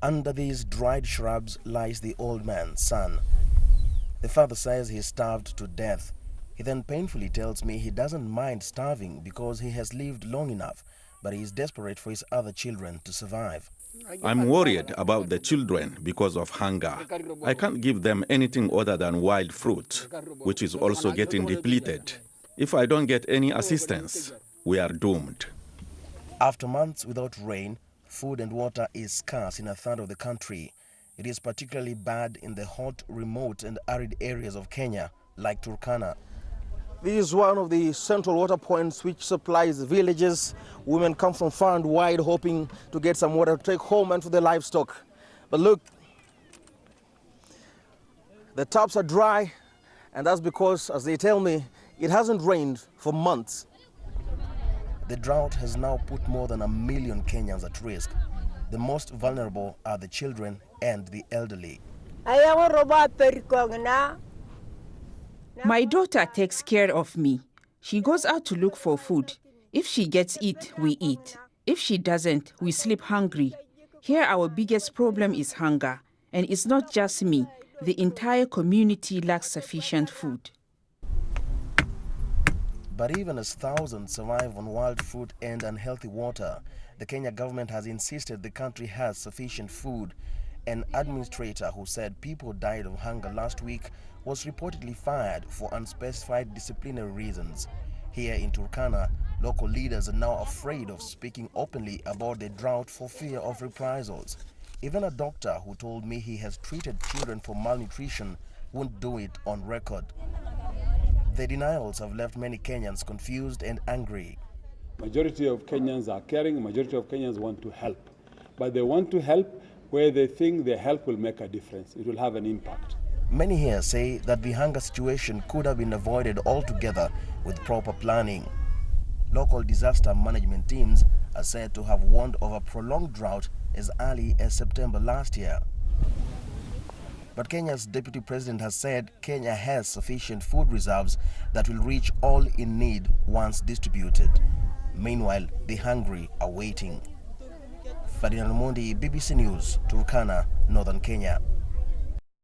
Under these dried shrubs lies the old man's son. The father says he starved to death. He then painfully tells me he doesn't mind starving because he has lived long enough, but he is desperate for his other children to survive. I'm worried about the children because of hunger. I can't give them anything other than wild fruit, which is also getting depleted. If I don't get any assistance, we are doomed. After months without rain, food and water is scarce in a third of the country. It is particularly bad in the hot, remote and arid areas of Kenya, like Turkana. This is one of the central water points which supplies villages. Women come from far and wide hoping to get some water to take home and for their livestock. But look, the taps are dry, and that's because, as they tell me, it hasn't rained for months. The drought has now put more than 1 million Kenyans at risk. The most vulnerable are the children and the elderly. My daughter takes care of me. She goes out to look for food. If she gets it, we eat. If she doesn't, we sleep hungry. Here our biggest problem is hunger. And it's not just me. The entire community lacks sufficient food. But even as thousands survive on wild fruit and unhealthy water, the Kenya government has insisted the country has sufficient food. An administrator who said people died of hunger last week was reportedly fired for unspecified disciplinary reasons. Here in Turkana, local leaders are now afraid of speaking openly about the drought for fear of reprisals. Even a doctor who told me he has treated children for malnutrition won't do it on record. The denials have left many Kenyans confused and angry. Majority of Kenyans are caring, majority of Kenyans want to help. But they want to help where they think their help will make a difference. It will have an impact. Many here say that the hunger situation could have been avoided altogether with proper planning. Local disaster management teams are said to have warned of a prolonged drought as early as September last year. But Kenya's deputy president has said Kenya has sufficient food reserves that will reach all in need once distributed. Meanwhile, the hungry are waiting. Ferdinand Mondi, BBC News, Turkana, Northern Kenya.